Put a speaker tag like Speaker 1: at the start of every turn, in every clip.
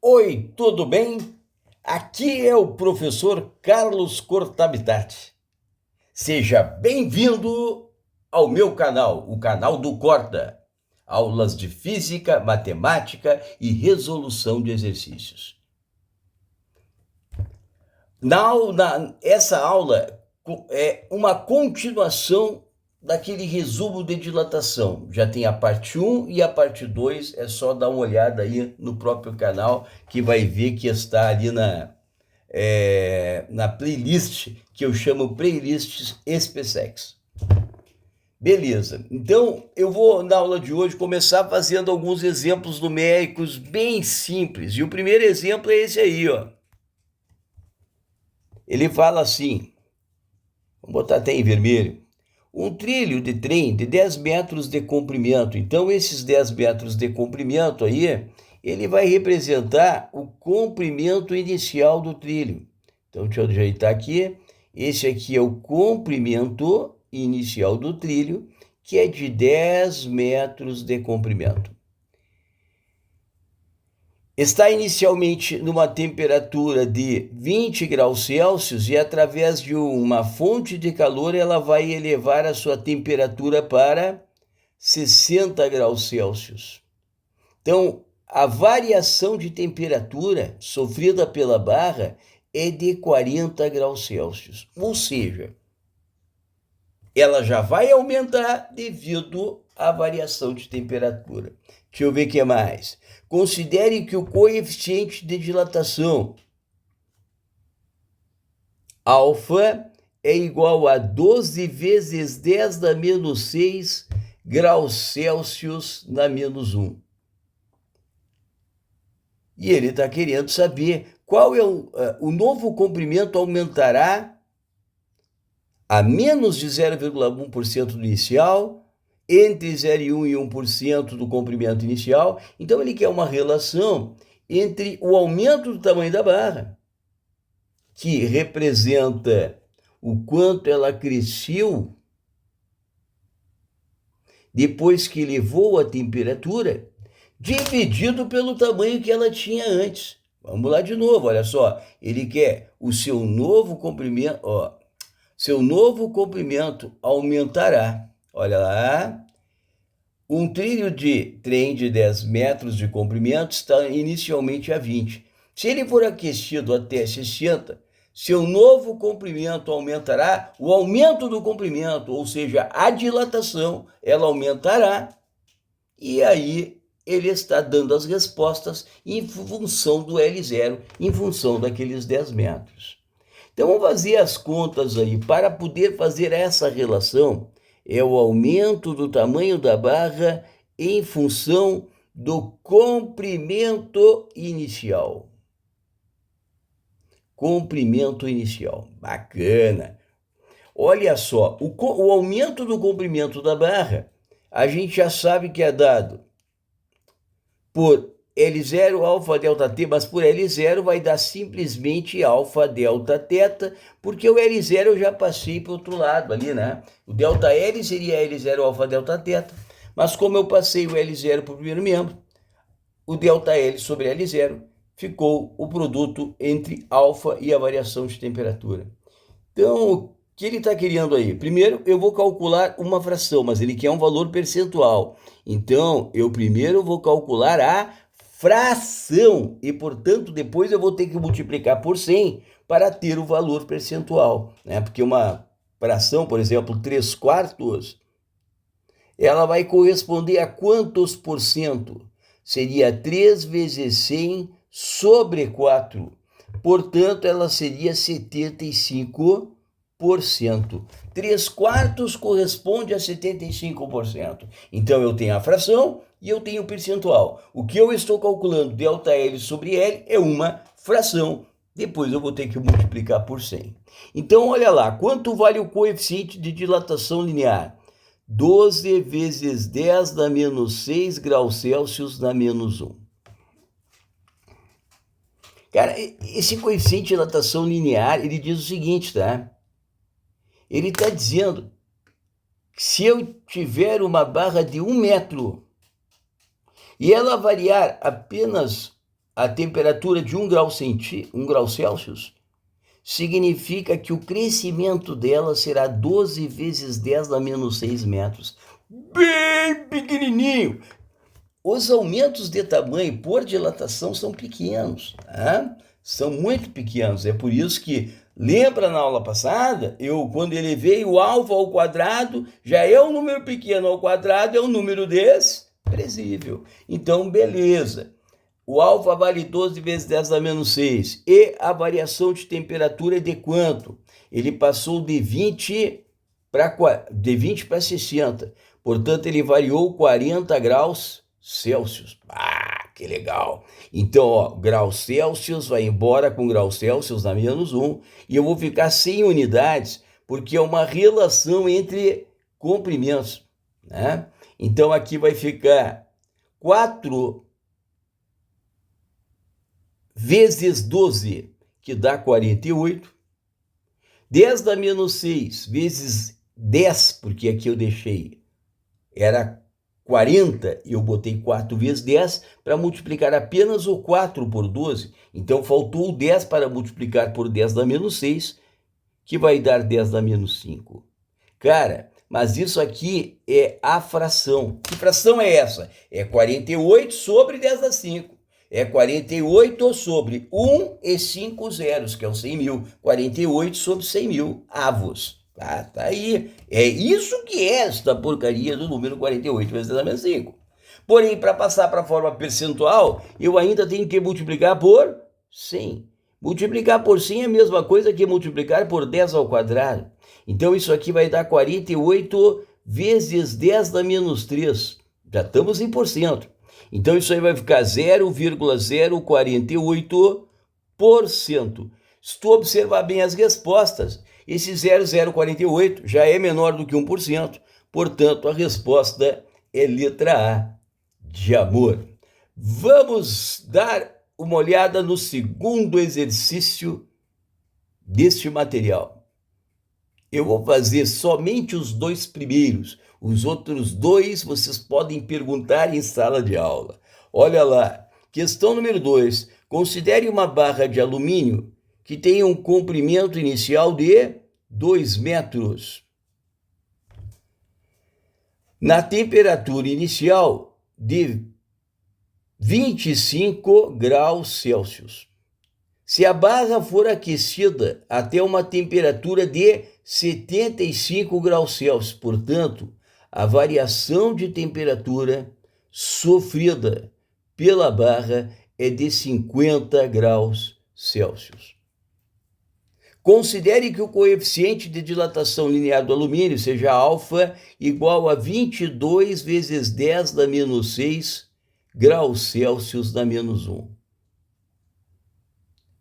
Speaker 1: Oi, tudo bem? Aqui é o professor Carlos Cortabitati. Seja bem-vindo ao meu canal, o canal do Corta. Aulas de física, matemática e resolução de exercícios. Essa aula é uma continuação daquele resumo de dilatação. Já tem a parte 1 e a parte 2, é só dar uma olhada aí no próprio canal que vai ver que está ali na playlist, que eu chamo Playlists SpaceX. Beleza, então eu vou na aula de hoje começar fazendo alguns exemplos numéricos bem simples. E o primeiro exemplo é esse aí, ó. Ele fala assim, vamos botar até em vermelho. Um trilho de trem de 10 metros de comprimento. Então, esses 10 metros de comprimento aí, ele vai representar o comprimento inicial do trilho. Então, deixa eu ajeitar aqui. Esse aqui é o comprimento inicial do trilho, que é de 10 metros de comprimento. Está inicialmente numa temperatura de 20 graus Celsius e através de uma fonte de calor ela vai elevar a sua temperatura para 60 graus Celsius. Então, a variação de temperatura sofrida pela barra é de 40 graus Celsius, ou seja, ela já vai aumentar devido à variação de temperatura. Deixa eu ver o que mais. Considere que o coeficiente de dilatação alfa é igual a 12 vezes 10 na menos 6 graus Celsius na menos 1. E ele está querendo saber qual é o novo comprimento aumentará a menos de 0,1% do inicial, entre 0,1 e 1% do comprimento inicial. Então, ele quer uma relação entre o aumento do tamanho da barra, que representa o quanto ela cresceu depois que elevou a temperatura, dividido pelo tamanho que ela tinha antes. Vamos lá de novo, olha só. Ele quer o seu novo comprimento, ó. Seu novo comprimento aumentará. Olha lá. Um trilho de trem de 10 metros de comprimento está inicialmente a 20. Se ele for aquecido até 60, seu novo comprimento aumentará, o aumento do comprimento, ou seja, a dilatação, ela aumentará. E aí ele está dando as respostas em função do L0, em função daqueles 10 metros. Então, vamos fazer as contas aí. Para poder fazer essa relação, é o aumento do tamanho da barra em função do comprimento inicial. Comprimento inicial. Bacana. Olha só, o aumento do comprimento da barra, a gente já sabe que é dado por L0 alfa delta t, mas por L0 vai dar simplesmente alfa delta teta, porque o L0 eu já passei para o outro lado ali, né? O delta L seria L0 alfa delta teta, mas como eu passei o L0 para o primeiro membro, o delta L sobre L0 ficou o produto entre alfa e a variação de temperatura. Então, o que ele está querendo aí? Primeiro, eu vou calcular uma fração, mas ele quer um valor percentual. Então, eu primeiro vou calcular a fração e, portanto, depois eu vou ter que multiplicar por 100 para ter o valor percentual, né? Porque uma fração, por exemplo, 3/4, ela vai corresponder a quantos por cento? Seria 3 vezes 100 sobre 4. Portanto, ela seria 75%. 3/4 corresponde a 75%. Então, eu tenho a fração e eu tenho o percentual. O que eu estou calculando, delta L sobre L, é uma fração. Depois eu vou ter que multiplicar por 100. Então, olha lá, quanto vale o coeficiente de dilatação linear? 12 vezes 10 na menos 6 graus Celsius na menos 1. Cara, esse coeficiente de dilatação linear, ele diz o seguinte, tá? Ele está dizendo que se eu tiver uma barra de 1 metro e ela variar apenas a temperatura de 1 grau Celsius, significa que o crescimento dela será 12 vezes 10 a menos 6 metros. Bem pequenininho. Os aumentos de tamanho por dilatação são pequenos, tá? São muito pequenos. É por isso que, lembra na aula passada, quando elevei o alfa ao quadrado, já é um número pequeno ao quadrado, é um número desprezível. Então, beleza. O alfa vale 12 vezes 10 a menos 6. E a variação de temperatura é de quanto? Ele passou de 20 para 60. Portanto, ele variou 40 graus Celsius. Ah, que legal! Então, ó, graus Celsius vai embora com graus Celsius na menos 1. E eu vou ficar sem unidades, porque é uma relação entre comprimentos, né? Então, aqui vai ficar 4 vezes 12, que dá 48. 10 a menos 6 vezes 10, porque aqui eu deixei, era 40, e eu botei 4 vezes 10 para multiplicar apenas o 4 por 12. Então, faltou o 10 para multiplicar por 10 a menos 6, que vai dar 10 a menos 5. Cara, mas isso aqui é a fração. Que fração é essa? É 48 sobre 10 a 5. É 48 sobre 1 e 5 zeros, que é o 100 mil. 48 sobre 100 mil avos. Tá aí. É isso que é esta porcaria do número 48 vezes 10 a menos 5. Porém, para passar para a forma percentual, eu ainda tenho que multiplicar por 100. Multiplicar por 100 é a mesma coisa que multiplicar por 10 ao quadrado. Então, isso aqui vai dar 48 vezes 10 a menos 3. Já estamos em porcento. Então, isso aí vai ficar 0,048%. Se tu observar bem as respostas, esse 0,048 já é menor do que 1%. Portanto, a resposta é letra A, de amor. Vamos dar uma olhada no segundo exercício deste material. Eu vou fazer somente os 2 primeiros. Os outros 2 vocês podem perguntar em sala de aula. Olha lá, questão número 2. Considere uma barra de alumínio que tenha um comprimento inicial de 2 metros. Na temperatura inicial de 25 graus Celsius. Se a barra for aquecida até uma temperatura de 75 graus Celsius, portanto, a variação de temperatura sofrida pela barra é de 50 graus Celsius. Considere que o coeficiente de dilatação linear do alumínio seja alfa igual a 22 vezes 10 a menos 6 graus Celsius na menos 1.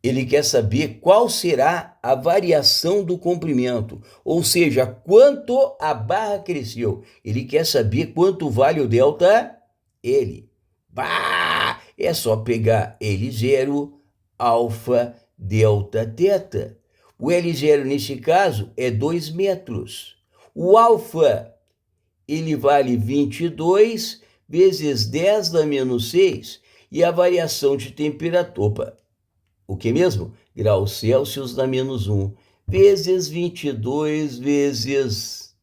Speaker 1: Ele quer saber qual será a variação do comprimento, ou seja, quanto a barra cresceu. Ele quer saber quanto vale o delta L. Bah! É só pegar L0, alfa, delta, teta. O L0, nesse caso, é 2 metros. O alfa, ele vale 22 vezes 10 a menos 6, e a variação de temperatura... O que mesmo? Graus Celsius na menos 1, vezes 22 vezes...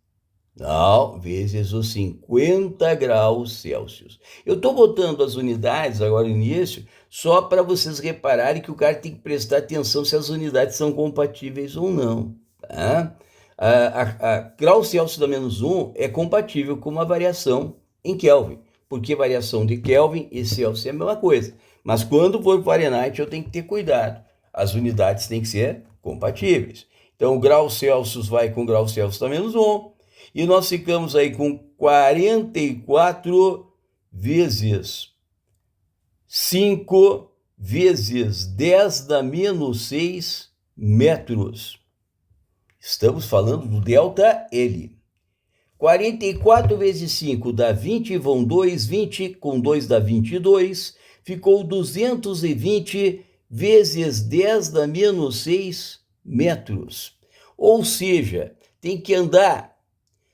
Speaker 1: Não, vezes os 50 graus Celsius. Eu estou botando as unidades agora no início só para vocês repararem que o cara tem que prestar atenção se as unidades são compatíveis ou não. Tá? A grau Celsius da menos 1 é compatível com uma variação em Kelvin, porque variação de Kelvin e Celsius é a mesma coisa. Mas quando for Fahrenheit, eu tenho que ter cuidado. As unidades têm que ser compatíveis. Então, o grau Celsius vai com grau Celsius da menos 1. E nós ficamos aí com 44 vezes 5 vezes 10 a menos 6 metros. Estamos falando do delta L. 44 vezes 5 dá 20, vão 2, 20 com 2 dá 22, ficou 220 vezes 10 a menos 6 metros. Ou seja, tem que andar.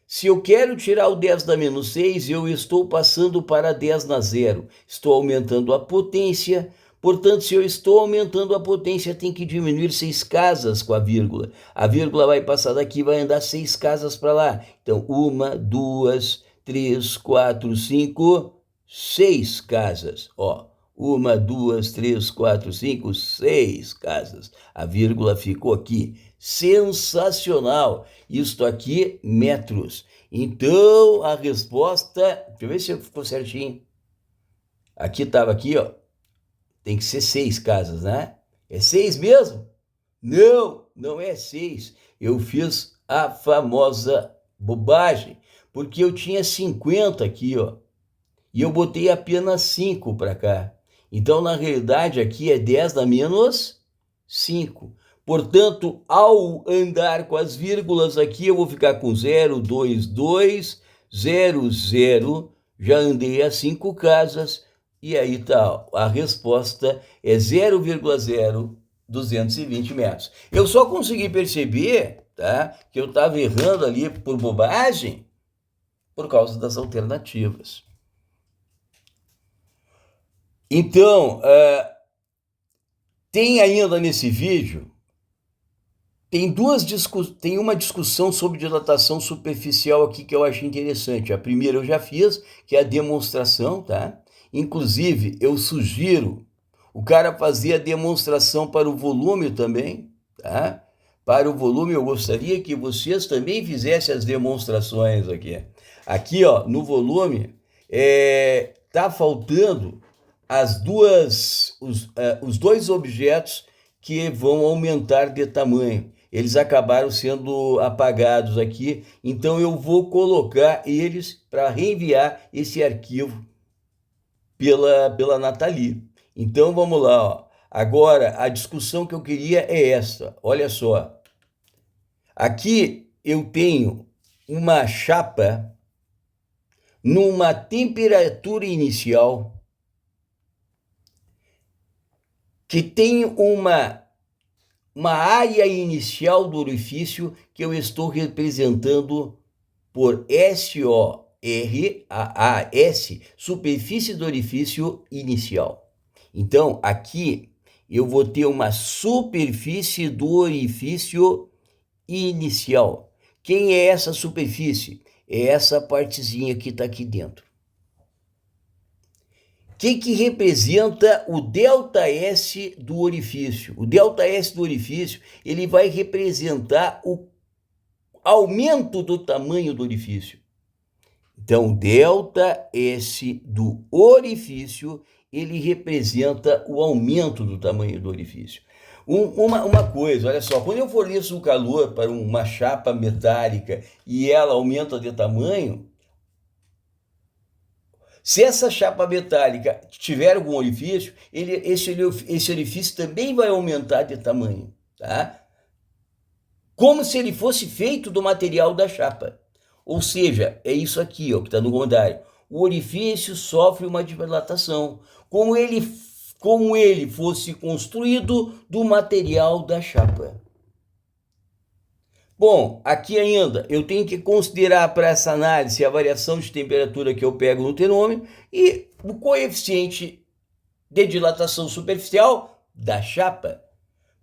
Speaker 1: Se eu quero tirar o 10 a menos 6, eu estou passando para 10 na zero. Estou aumentando a potência, Portanto, se eu estou aumentando a potência, tem que diminuir 6 casas com a vírgula. A vírgula vai passar daqui, vai andar 6 casas para lá. Então, 1, 2, 3, 4, 5, 6 casas. Ó, 1, 2, 3, 4, 5, 6 casas. A vírgula ficou aqui. Sensacional! Isto aqui, metros. Então, a resposta... Deixa eu ver se ficou certinho. Aqui estava aqui, ó. Tem que ser 6 casas, né? É 6 mesmo? Não, não é 6. Eu fiz a famosa bobagem, porque eu tinha 50 aqui, ó. E eu botei apenas 5 para cá. Então, na realidade, aqui é 10 a menos 5. Portanto, ao andar com as vírgulas aqui, eu vou ficar com 0, 2, 2, 0, 0. Já andei a 5 casas. E aí tá, a resposta é 0,0220 metros. Eu só consegui perceber, tá, que eu estava errando ali por bobagem por causa das alternativas. Então, tem ainda nesse vídeo, tem uma discussão sobre dilatação superficial aqui que eu acho interessante. A primeira eu já fiz, que é a demonstração, tá? Inclusive, eu sugiro o cara fazer a demonstração para o volume também, tá? Para o volume, eu gostaria que vocês também fizessem as demonstrações aqui. Aqui, ó, no volume, tá faltando os dois objetos que vão aumentar de tamanho. Eles acabaram sendo apagados aqui, então eu vou colocar eles para reenviar esse arquivo pela Nathalie. Então, vamos lá, ó. Agora, a discussão que eu queria é essa. Olha só. Aqui eu tenho uma chapa numa temperatura inicial que tem uma área inicial do orifício que eu estou representando por SO. RAAS, superfície do orifício inicial. Então, aqui eu vou ter uma superfície do orifício inicial. Quem é essa superfície? É essa partezinha que está aqui dentro. O que representa o ΔS do orifício? O ΔS do orifício, ele vai representar o aumento do tamanho do orifício. Então, ΔS do orifício, ele representa o aumento do tamanho do orifício. Uma coisa, olha só, quando eu forneço o calor para uma chapa metálica e ela aumenta de tamanho, se essa chapa metálica tiver algum orifício, esse orifício também vai aumentar de tamanho, tá? Como se ele fosse feito do material da chapa. Ou seja, é isso aqui, ó, que está no comentário. O orifício sofre uma dilatação, como ele fosse construído do material da chapa. Bom, aqui ainda eu tenho que considerar para essa análise a variação de temperatura que eu pego no termômetro e o coeficiente de dilatação superficial da chapa.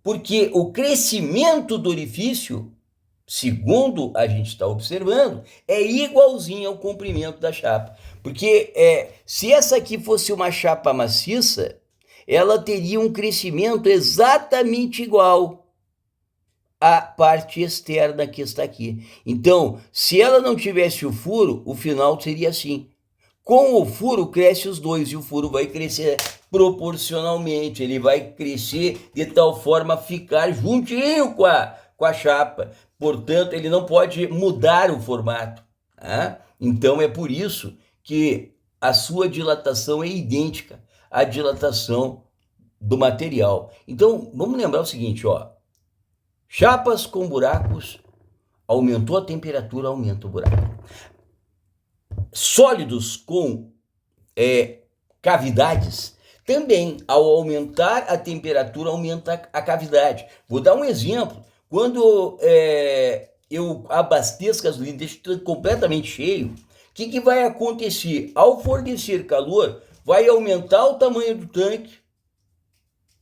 Speaker 1: Porque o crescimento do orifício, segundo a gente está observando, é igualzinho ao comprimento da chapa. Porque se essa aqui fosse uma chapa maciça, ela teria um crescimento exatamente igual à parte externa que está aqui. Então, se ela não tivesse o furo, o final seria assim. Com o furo, cresce os dois, e o furo vai crescer proporcionalmente. Ele vai crescer de tal forma a ficar juntinho com a chapa. Portanto, ele não pode mudar o formato. Tá? Então, é por isso que a sua dilatação é idêntica à dilatação do material. Então, vamos lembrar o seguinte, ó. Chapas com buracos, aumentou a temperatura, aumenta o buraco. Sólidos com cavidades, também, ao aumentar a temperatura, aumenta a cavidade. Vou dar um exemplo. Quando eu abasteço gasolina, deixo tudo completamente cheio, o que vai acontecer? Ao fornecer calor, vai aumentar o tamanho do tanque,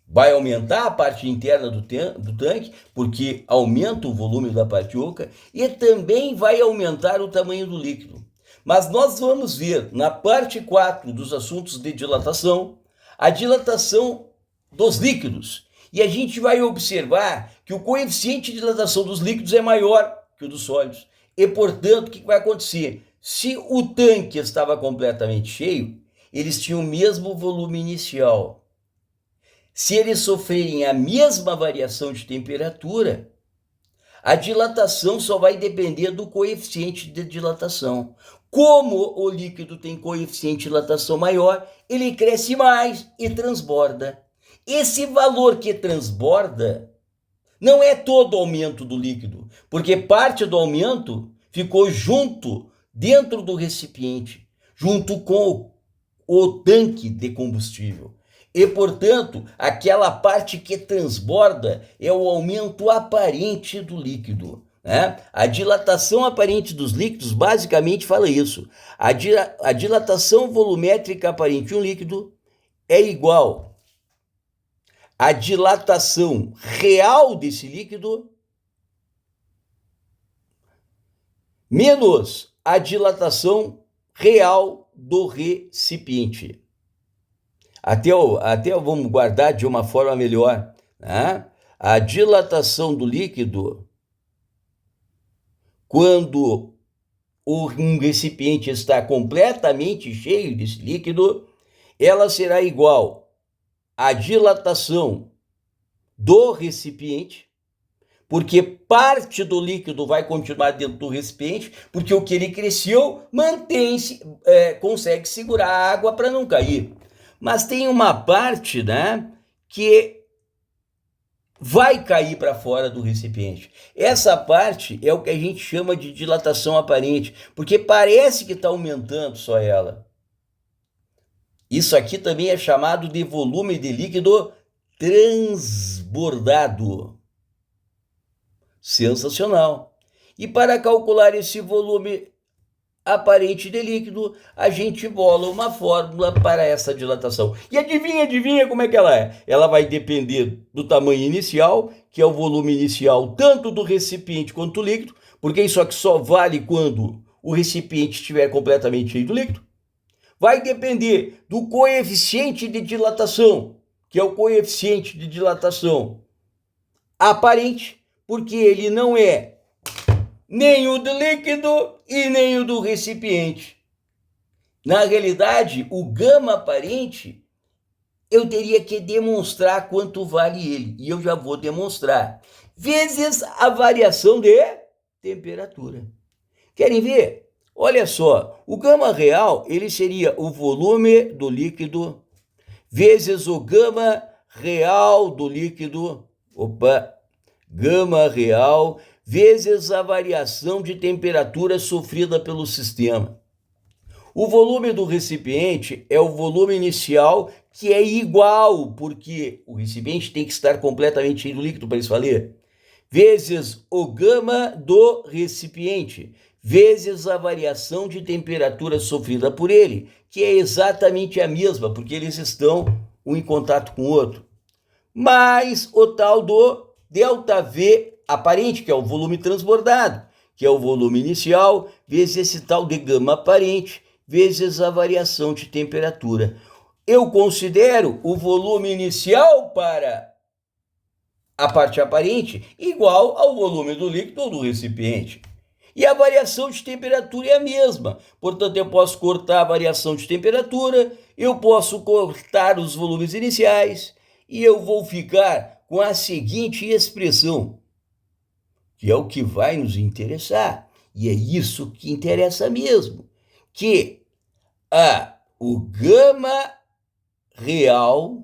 Speaker 1: Vai aumentar a parte interna do tanque, porque aumenta o volume da parte oca, e também vai aumentar o tamanho do líquido. Mas nós vamos ver na parte 4 dos assuntos de dilatação, a dilatação dos líquidos. E a gente vai observar que o coeficiente de dilatação dos líquidos é maior que o dos sólidos. E, portanto, o que vai acontecer? Se o tanque estava completamente cheio, eles tinham o mesmo volume inicial. Se eles sofrerem a mesma variação de temperatura, a dilatação só vai depender do coeficiente de dilatação. Como o líquido tem coeficiente de dilatação maior, ele cresce mais e transborda. Esse valor que transborda não é todo o aumento do líquido, porque parte do aumento ficou junto, dentro do recipiente, junto com o tanque de combustível. E, portanto, aquela parte que transborda é o aumento aparente do líquido. Né? A dilatação aparente dos líquidos basicamente fala isso. A dilatação volumétrica aparente de um líquido é igual à dilatação real desse líquido menos a dilatação real do recipiente. Até vamos guardar de uma forma melhor, né? A dilatação do líquido, quando um recipiente está completamente cheio desse líquido, ela será igual à dilatação do recipiente, porque parte do líquido vai continuar dentro do recipiente, porque o que ele cresceu mantém-se, consegue segurar a água para não cair. Mas tem uma parte, né, que vai cair para fora do recipiente. Essa parte é o que a gente chama de dilatação aparente, porque parece que está aumentando só ela. Isso aqui também é chamado de volume de líquido transbordado. Sensacional. E para calcular esse volume aparente de líquido, a gente bola uma fórmula para essa dilatação. E adivinha como é que ela é? Ela vai depender do tamanho inicial, que é o volume inicial tanto do recipiente quanto do líquido, porque isso aqui só vale quando o recipiente estiver completamente cheio do líquido. Vai depender do coeficiente de dilatação, que é o coeficiente de dilatação aparente, porque ele não é nem o do líquido e nem o do recipiente. Na realidade, o gama aparente, eu teria que demonstrar quanto vale ele, e eu já vou demonstrar, vezes a variação de temperatura. Querem ver? Olha só, o gama real, ele seria o volume do líquido vezes o gama real do líquido, gama real vezes a variação de temperatura sofrida pelo sistema. O volume do recipiente é o volume inicial, que é igual, porque o recipiente tem que estar completamente cheio do líquido para isso valer, vezes o gama do recipiente, vezes a variação de temperatura sofrida por ele, que é exatamente a mesma, porque eles estão um em contato com o outro, mais o tal do ΔV aparente, que é o volume transbordado, que é o volume inicial, vezes esse tal de gama aparente, vezes a variação de temperatura. Eu considero o volume inicial para a parte aparente igual ao volume do líquido ou do recipiente. E a variação de temperatura é a mesma. Portanto, eu posso cortar a variação de temperatura, eu posso cortar os volumes iniciais, e eu vou ficar com a seguinte expressão, que é o que vai nos interessar, e é isso que interessa mesmo, que o gama real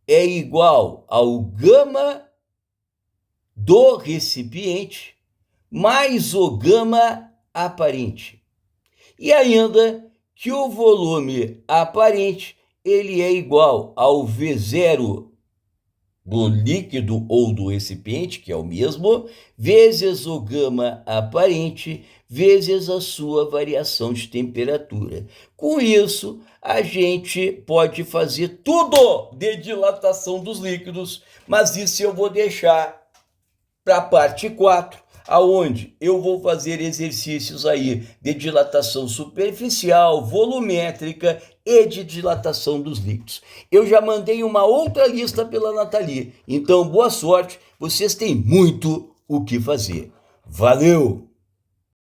Speaker 1: é igual ao gama do recipiente mais o gama aparente. E ainda que o volume aparente ele é igual ao V0 do líquido ou do recipiente, que é o mesmo, vezes o gama aparente, vezes a sua variação de temperatura. Com isso, a gente pode fazer tudo de dilatação dos líquidos, mas isso eu vou deixar para a parte 4, aonde eu vou fazer exercícios aí de dilatação superficial, volumétrica e de dilatação dos líquidos. Eu já mandei uma outra lista pela Nathalie, então boa sorte, vocês têm muito o que fazer. Valeu!